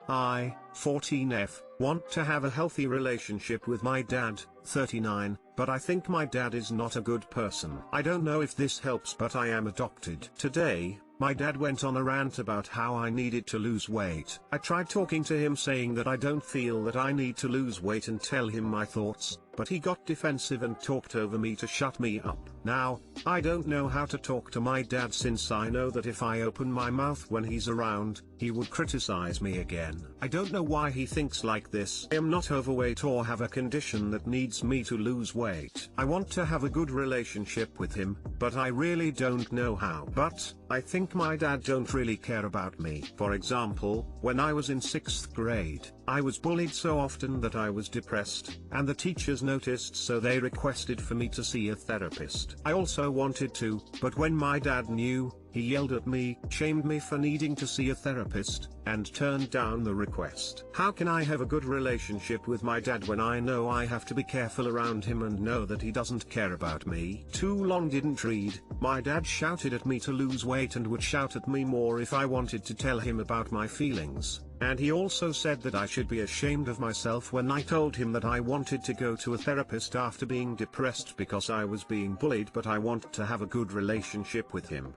I, 14F, want to have a healthy relationship with my dad, 39, but I think my dad is not a good person. I don't know if this helps, but I am adopted. Today, my dad went on a rant about how I needed to lose weight. I tried talking to him saying that I don't feel that I need to lose weight and tell him my thoughts, but he got defensive and talked over me to shut me up. Now, I don't know how to talk to my dad, since I know that if I open my mouth when he's around, he would criticize me again. I don't know why he thinks like this. I am not overweight or have a condition that needs me to lose weight. I want to have a good relationship with him, but I really don't know how. But I think my dad don't really care about me. For example, when I was in 6th grade, I was bullied so often that I was depressed, and the teachers noticed, so they requested for me to see a therapist. I also wanted to, but when my dad knew, he yelled at me, shamed me for needing to see a therapist, and turned down the request. How can I have a good relationship with my dad when I know I have to be careful around him and know that he doesn't care about me? Too long didn't read. My dad shouted at me to lose weight and would shout at me more if I wanted to tell him about my feelings. And he also said that I should be ashamed of myself when I told him that I wanted to go to a therapist after being depressed because I was being bullied, but I want to have a good relationship with him.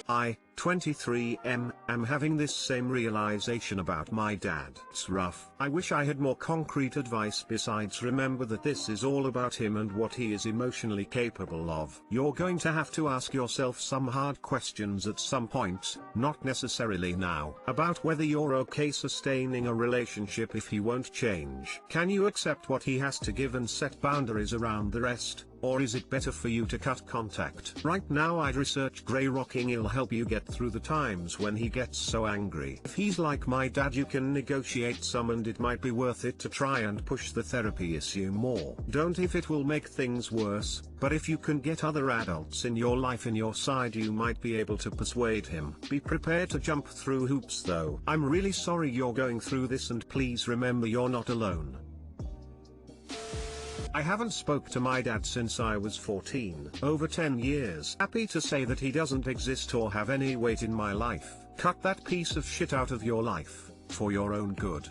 I, 23M, am having this same realization about my dad. It's rough. I wish I had more concrete advice besides remember that this is all about him and what he is emotionally capable of. You're going to have to ask yourself some hard questions at some point, not necessarily now, about whether you're okay sustaining a relationship if he won't change. Can you accept what he has to give and set boundaries around the rest? Or is it better for you to cut contact? Right now I'd research grey rocking. It'll help you get through the times when he gets so angry. If he's like my dad, you can negotiate some, and it might be worth it to try and push the therapy issue more. Don't if it will make things worse, but if you can get other adults in your life in your side, you might be able to persuade him. Be prepared to jump through hoops though. I'm really sorry you're going through this, and please remember you're not alone. I haven't spoke to my dad since I was 14, over 10 years. Happy to say that he doesn't exist or have any weight in my life. Cut that piece of shit out of your life, for your own good.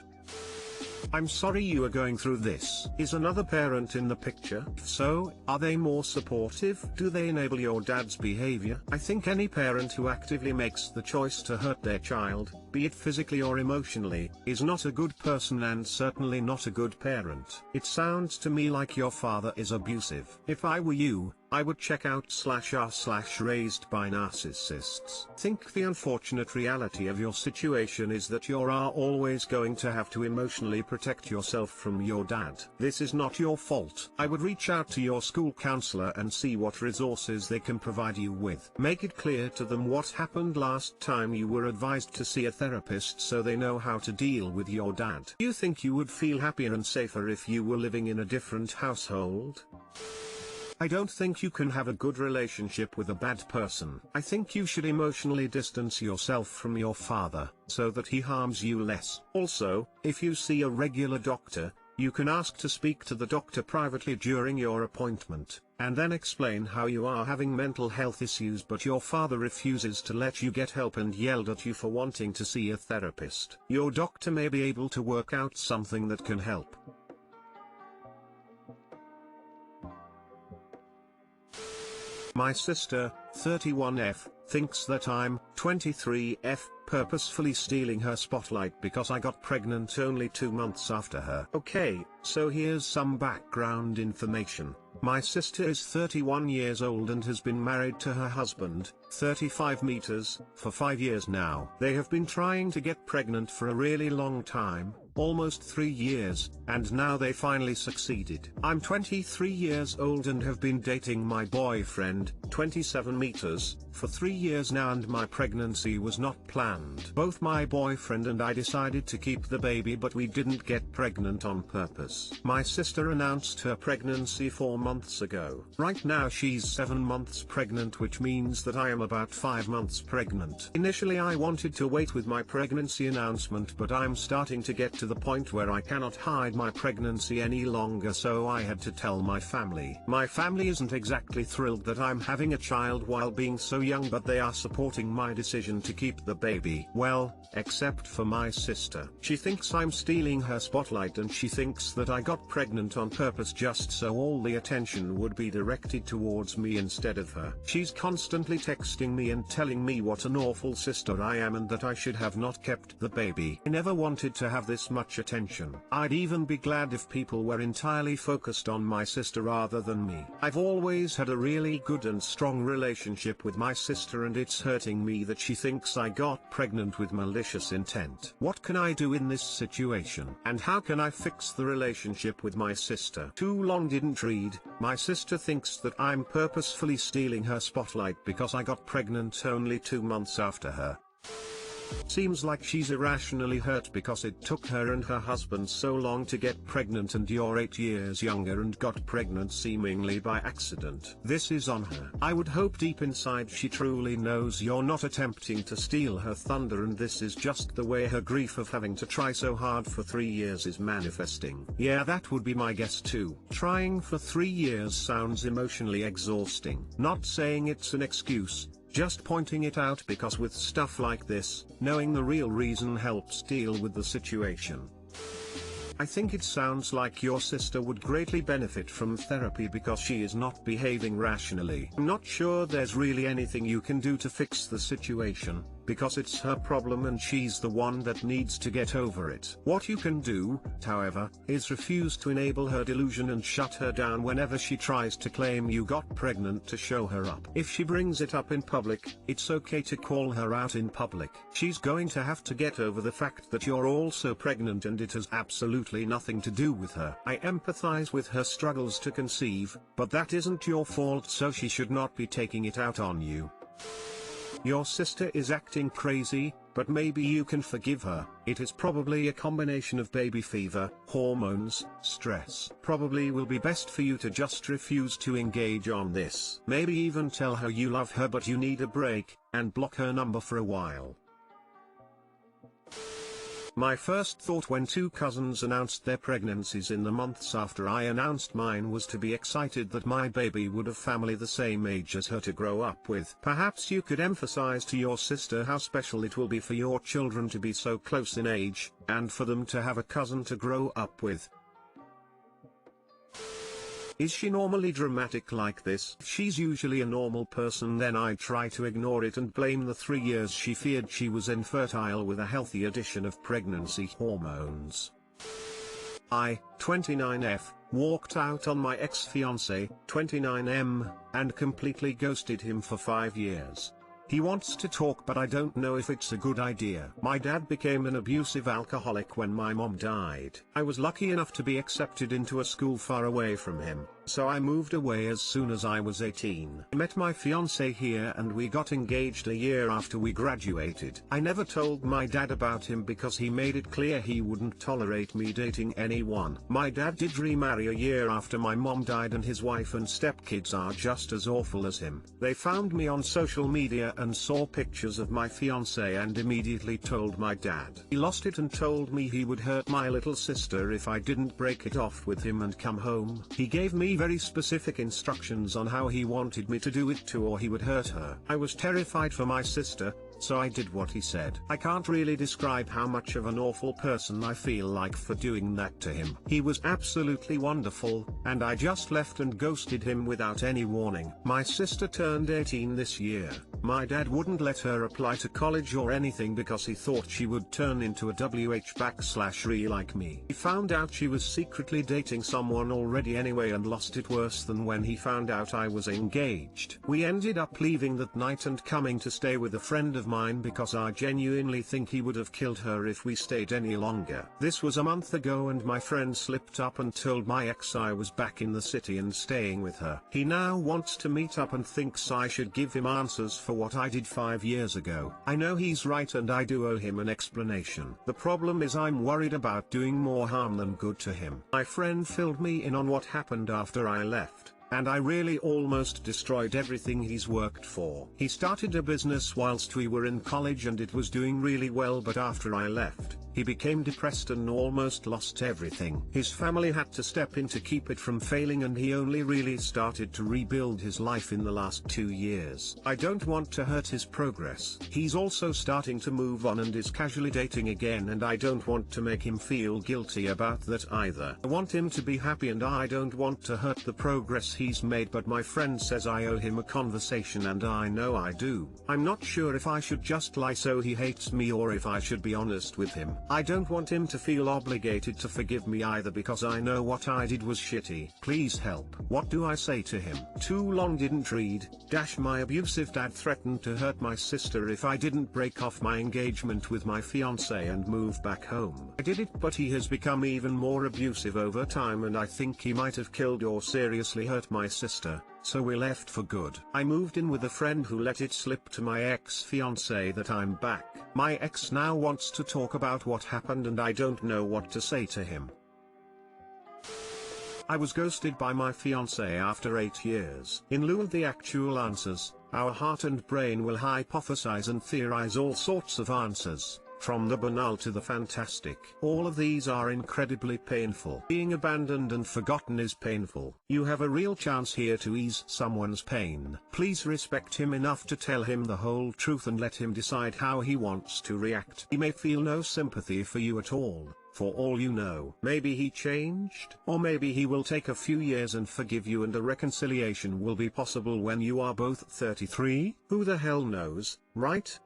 I'm sorry you are going through this. Is another parent in the picture? If so, are they more supportive? Do they enable your dad's behavior? I think any parent who actively makes the choice to hurt their child, be it physically or emotionally, is not a good person and certainly not a good parent. It sounds to me like your father is abusive. If I were you, I would check out /r/raised by narcissists. Think the unfortunate reality of your situation is that you are always going to have to emotionally protect yourself from your dad. This is not your fault. I would reach out to your school counselor and see what resources they can provide you with. Make it clear to them what happened last time you were advised to see a therapist, so they know how to deal with your dad. Do you think you would feel happier and safer if you were living in a different household? I don't think you can have a good relationship with a bad person. I think you should emotionally distance yourself from your father, so that he harms you less. Also, if you see a regular doctor, you can ask to speak to the doctor privately during your appointment, and then explain how you are having mental health issues but your father refuses to let you get help and yelled at you for wanting to see a therapist. Your doctor may be able to work out something that can help. My sister, 31F, thinks that I'm, 23F, purposefully stealing her spotlight because I got pregnant only 2 months after her. Okay, so here's some background information. My sister is 31 years old and has been married to her husband, 35 meters, for 5 years now. They have been trying to get pregnant for a really long time, almost 3 years, and now they finally succeeded. I'm 23 years old and have been dating my boyfriend, 27 meters, for 3 years now, and my pregnancy was not planned. Both my boyfriend and I decided to keep the baby, but we didn't get pregnant on purpose. My sister announced her pregnancy 4 months ago. Right now she's 7 months pregnant, which means that I am about 5 months pregnant. Initially I wanted to wait with my pregnancy announcement, but I'm starting to get to the point where I cannot hide my pregnancy any longer, so I had to tell my family. My family isn't exactly thrilled that I'm having having a child while being so young, but they are supporting my decision to keep the baby. Well, except for my sister. She thinks I'm stealing her spotlight, and she thinks that I got pregnant on purpose just so all the attention would be directed towards me instead of her. She's constantly texting me and telling me what an awful sister I am and that I should have not kept the baby. I never wanted to have this much attention. I'd even be glad if people were entirely focused on my sister rather than me. I've always had a really good and strong relationship with my sister, and it's hurting me that she thinks I got pregnant with malicious intent. What can I do in this situation? And how can I fix the relationship with my sister? Too long didn't read. My sister thinks that I'm purposefully stealing her spotlight because I got pregnant only 2 months after her. Seems like she's irrationally hurt because it took her and her husband so long to get pregnant, and you're 8 years younger and got pregnant seemingly by accident. This is on her. I would hope deep inside she truly knows you're not attempting to steal her thunder, and this is just the way her grief of having to try so hard for 3 years is manifesting. Yeah, that would be my guess too. Trying for 3 years sounds emotionally exhausting. Not saying it's an excuse, just pointing it out, because with stuff like this, knowing the real reason helps deal with the situation. I think it sounds like your sister would greatly benefit from therapy because she is not behaving rationally. I'm not sure there's really anything you can do to fix the situation, because it's her problem and she's the one that needs to get over it. What you can do, however, is refuse to enable her delusion and shut her down whenever she tries to claim you got pregnant to show her up. If she brings it up in public, it's okay to call her out in public. She's going to have to get over the fact that you're also pregnant, and it has absolutely nothing to do with her. I empathize with her struggles to conceive, but that isn't your fault, so she should not be taking it out on you. Your sister is acting crazy, but maybe you can forgive her. It is probably a combination of baby fever, hormones, stress. Probably will be best for you to just refuse to engage on this. Maybe even tell her you love her but you need a break, and block her number for a while. My first thought when 2 cousins announced their pregnancies in the months after I announced mine was to be excited that my baby would have family the same age as her to grow up with. Perhaps you could emphasize to your sister how special it will be for your children to be so close in age, and for them to have a cousin to grow up with. Is she normally dramatic like this? If she's usually a normal person, then I'd try to ignore it and blame the 3 years she feared she was infertile with a healthy addition of pregnancy hormones. I, 29F, walked out on my ex-fiancé, 29M, and completely ghosted him for 5 years. He wants to talk, but I don't know if it's a good idea. My dad became an abusive alcoholic when my mom died. I was lucky enough to be accepted into a school far away from him, so I moved away as soon as I was 18. I met my fiancé here and we got engaged a year after we graduated. I never told my dad about him because he made it clear he wouldn't tolerate me dating anyone. My dad did remarry a year after my mom died, and his wife and stepkids are just as awful as him. They found me on social media and saw pictures of my fiancé and immediately told my dad. He lost it and told me he would hurt my little sister if I didn't break it off with him and come home. He gave me very specific instructions on how he wanted me to do it too, or he would hurt her. I was terrified for my sister, so I did what he said. I can't really describe how much of an awful person I feel like for doing that to him. He was absolutely wonderful, and I just left and ghosted him without any warning. My sister turned 18 this year. My dad wouldn't let her apply to college or anything because he thought she would turn into a WH/re like me. He found out she was secretly dating someone already anyway and lost it worse than when he found out I was engaged. We ended up leaving that night and coming to stay with a friend of mine because I genuinely think he would have killed her if we stayed any longer. This was a month ago and my friend slipped up and told my ex I was back in the city and staying with her. He now wants to meet up and thinks I should give him answers for what I did 5 years ago. I know he's right and I do owe him an explanation. The problem is I'm worried about doing more harm than good to him. My friend filled me in on what happened after I left, and I really almost destroyed everything he's worked for. He started a business whilst we were in college and it was doing really well, but after I left, he became depressed and almost lost everything. His family had to step in to keep it from failing, and he only really started to rebuild his life in the last 2 years. I don't want to hurt his progress. He's also starting to move on and is casually dating again, and I don't want to make him feel guilty about that either. I want him to be happy, and I don't want to hurt the progress he's made, but my friend says I owe him a conversation, and I know I do. I'm not sure if I should just lie so he hates me or if I should be honest with him. I don't want him to feel obligated to forgive me either, because I know what I did was shitty. Please help. What do I say to him? Too long didn't read. My abusive dad threatened to hurt my sister if I didn't break off my engagement with my fiancé and move back home. I did it, but he has become even more abusive over time, and I think he might have killed or seriously hurt my sister. So we left for good. I moved in with a friend who let it slip to my ex-fiancé that I'm back. My ex now wants to talk about what happened, and I don't know what to say to him. I was ghosted by my fiancé after 8 years. In lieu of the actual answers, our heart and brain will hypothesize and theorize all sorts of answers, from the banal to the fantastic. All of these are incredibly painful. Being abandoned and forgotten is painful. You have a real chance here to ease someone's pain. Please respect him enough to tell him the whole truth and let him decide how he wants to react. He may feel no sympathy for you at all. For all you know, maybe he changed, or maybe he will take a few years and forgive you, and a reconciliation will be possible when you are both 33. Who the hell knows, right?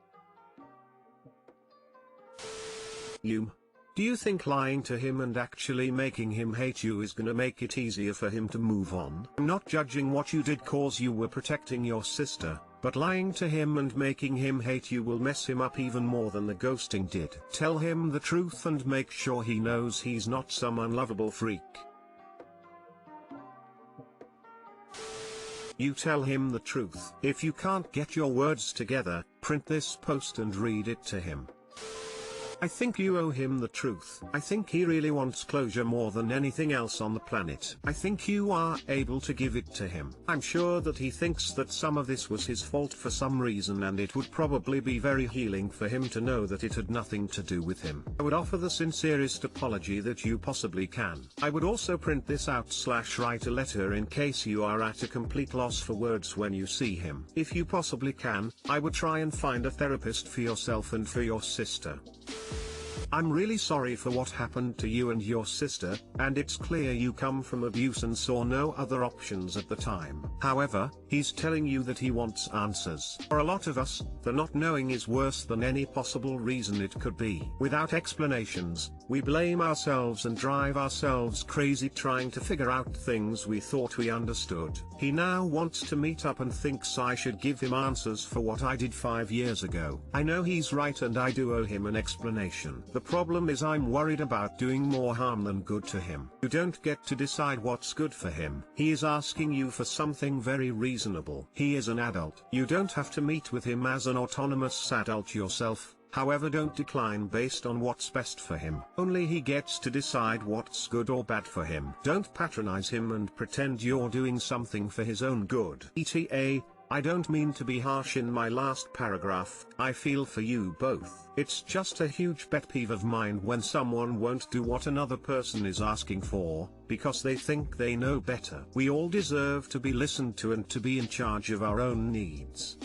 Do you think lying to him and actually making him hate you is gonna make it easier for him to move on? I'm not judging what you did cause you were protecting your sister, but lying to him and making him hate you will mess him up even more than the ghosting did. Tell him the truth and make sure he knows he's not some unlovable freak. You tell him the truth. If you can't get your words together, print this post and read it to him. I think you owe him the truth. I think he really wants closure more than anything else on the planet. I think you are able to give it to him. I'm sure that he thinks that some of this was his fault for some reason, and it would probably be very healing for him to know that it had nothing to do with him. I would offer the sincerest apology that you possibly can. I would also print this out / write a letter in case you are at a complete loss for words when you see him. If you possibly can, I would try and find a therapist for yourself and for your sister. I'm really sorry for what happened to you and your sister, and it's clear you come from abuse and saw no other options at the time. However, he's telling you that he wants answers. For a lot of us, the not knowing is worse than any possible reason it could be. Without explanations, we blame ourselves and drive ourselves crazy trying to figure out things we thought we understood. He now wants to meet up and thinks I should give him answers for what I did 5 years ago. I know he's right, and I do owe him an explanation. The problem is I'm worried about doing more harm than good to him. You don't get to decide what's good for him. He is asking you for something very reasonable. He is an adult. You don't have to meet with him as an autonomous adult yourself. However, don't decline based on what's best for him. Only he gets to decide what's good or bad for him. Don't patronize him and pretend you're doing something for his own good. ETA, I don't mean to be harsh in my last paragraph. I feel for you both. It's just a huge pet peeve of mine when someone won't do what another person is asking for, because they think they know better. We all deserve to be listened to and to be in charge of our own needs.